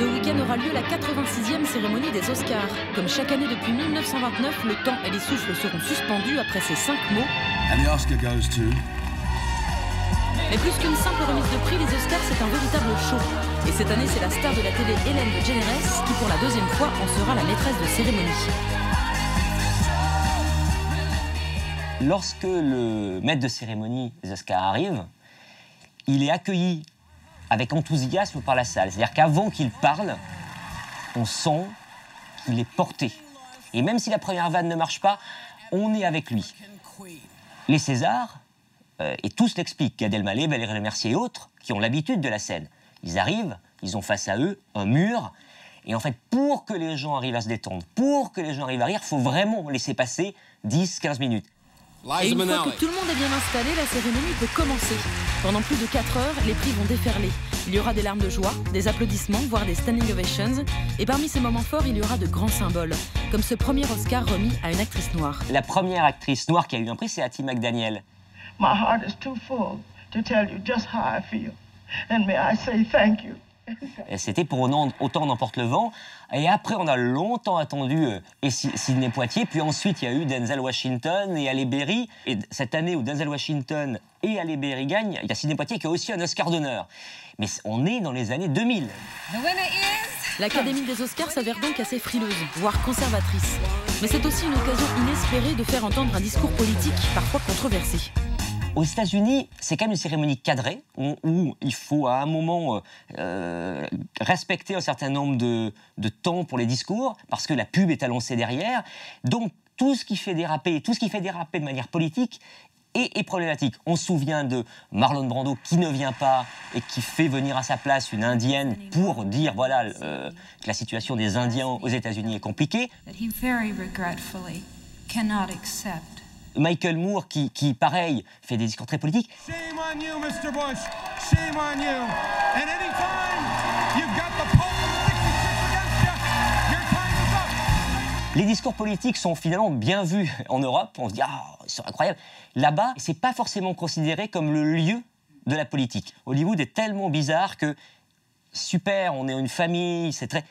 Ce week-end aura lieu la 86e cérémonie des Oscars. Comme chaque année depuis 1929, le temps et les souffles seront suspendus après ces 5 mots. And the Oscar goes to... Mais plus qu'une simple remise de prix, les Oscars, c'est un véritable show. Et cette année, c'est la star de la télé Ellen DeGeneres qui, pour la 2e fois, en sera la maîtresse de cérémonie. Lorsque le maître de cérémonie des Oscars arrive, il est accueilli avec enthousiasme par la salle. C'est-à-dire qu'avant qu'il parle, on sent qu'il est porté. Et même si la première vanne ne marche pas, on est avec lui. Les Césars, et tous l'expliquent, Gad Elmaleh, Valérie Lemercier et autres, qui ont l'habitude de la scène. Ils arrivent, ils ont face à eux un mur, et en fait, pour que les gens arrivent à se détendre, pour que les gens arrivent à rire, il faut vraiment laisser passer 10-15 minutes. Et une fois que tout le monde est bien installé, la cérémonie peut commencer. Pendant plus de 4 heures, les prix vont déferler. Il y aura des larmes de joie, des applaudissements, voire des standing ovations. Et parmi ces moments forts, il y aura de grands symboles, comme ce premier Oscar remis à une actrice noire. La première actrice noire qui a eu un prix, c'est Hattie McDaniel. My heart is too full to tell you just how I feel. And may I say thank you. C'était pour Autant n'emporte le vent. Et après, on a longtemps attendu Sidney Poitier. Puis ensuite, il y a eu Denzel Washington et Halle Berry. Et cette année où Denzel Washington et Halle Berry gagnent, il y a Sidney Poitier qui a aussi un Oscar d'honneur. Mais on est dans les années 2000. L'Académie des Oscars s'avère donc assez frileuse, voire conservatrice. Mais c'est aussi une occasion inespérée de faire entendre un discours politique parfois controversé. Aux États-Unis, c'est quand même une cérémonie cadrée où il faut à un moment respecter un certain nombre de temps pour les discours parce que la pub est annoncée derrière. Donc tout ce qui fait déraper de manière politique est problématique. On se souvient de Marlon Brando qui ne vient pas et qui fait venir à sa place une Indienne pour dire voilà que la situation des Indiens aux États-Unis est compliquée. Michael Moore, qui, pareil, fait des discours très politiques. Shame on you, Mr. Bush. Shame on you. And anytime you've got the Pope of 66 against you, your time is up. Les discours politiques sont finalement bien vus en Europe. On se dit, ah, ils sont incroyables. Là-bas, c'est pas forcément considéré comme le lieu de la politique. Hollywood est tellement bizarre que, super, on est une famille, c'est très...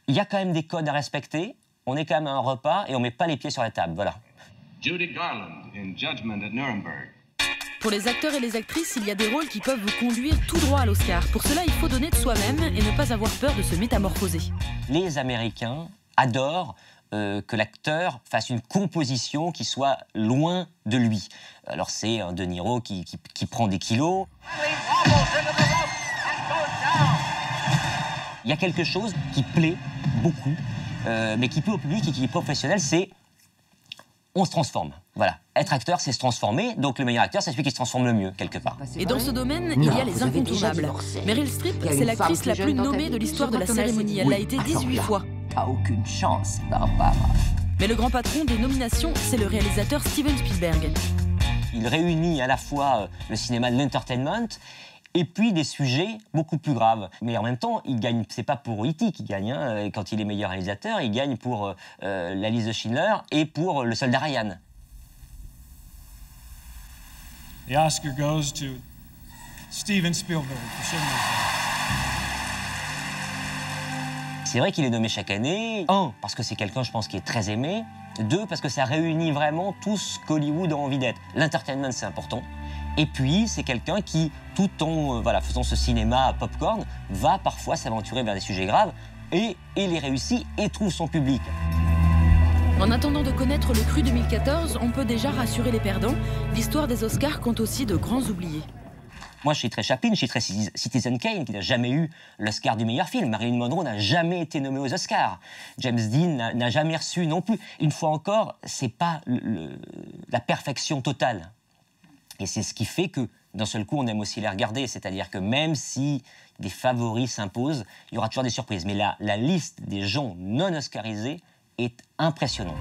Il y a quand même des codes à respecter. On est quand même à un repas et on met pas les pieds sur la table, voilà. Judy Garland in Judgment at Nuremberg. Pour les acteurs et les actrices, il y a des rôles qui peuvent vous conduire tout droit à l'Oscar. Pour cela, il faut donner de soi-même et ne pas avoir peur de se métamorphoser. Les Américains adorent que l'acteur fasse une composition qui soit loin de lui. Alors c'est un De Niro qui prend des kilos. Il y a quelque chose qui plaît beaucoup, mais qui plaît au public et qui est professionnel, c'est on se transforme. Voilà. Être acteur, c'est se transformer. Donc le meilleur acteur, c'est celui qui se transforme le mieux, quelque part. Et dans ce domaine, il y a les incontournables. Meryl Streep, c'est l'actrice la plus nommée de l'histoire de la cérémonie. Elle l'a été 18 fois. T'as aucune chance, Barbara. Mais le grand patron des nominations, c'est le réalisateur Steven Spielberg. Il réunit à la fois le cinéma de l'entertainment et puis des sujets beaucoup plus graves. Mais en même temps, il gagne, c'est pas pour E.T. qu'il gagne, hein. Quand il est meilleur réalisateur, il gagne pour La liste de Schindler et pour Le soldat Ryan. The Oscar goes to Steven Spielberg for Schindler's List. C'est vrai qu'il est nommé chaque année. 1, parce que c'est quelqu'un, je pense, qui est très aimé. 2, parce que ça réunit vraiment tout ce qu'Hollywood a envie d'être. L'entertainment, c'est important. Et puis, c'est quelqu'un qui, tout en faisant ce cinéma à popcorn, va parfois s'aventurer vers des sujets graves et les réussit et trouve son public. En attendant de connaître le Cru 2014, on peut déjà rassurer les perdants. L'histoire des Oscars compte aussi de grands oubliés. Moi, je citerai Chaplin, je citerai Citizen Kane, qui n'a jamais eu l'Oscar du meilleur film. Marilyn Monroe n'a jamais été nommée aux Oscars. James Dean n'a jamais reçu non plus. Une fois encore, c'est pas la perfection totale. Et c'est ce qui fait que, d'un seul coup, on aime aussi les regarder. C'est-à-dire que même si des favoris s'imposent, il y aura toujours des surprises. Mais la liste des gens non oscarisés est impressionnante.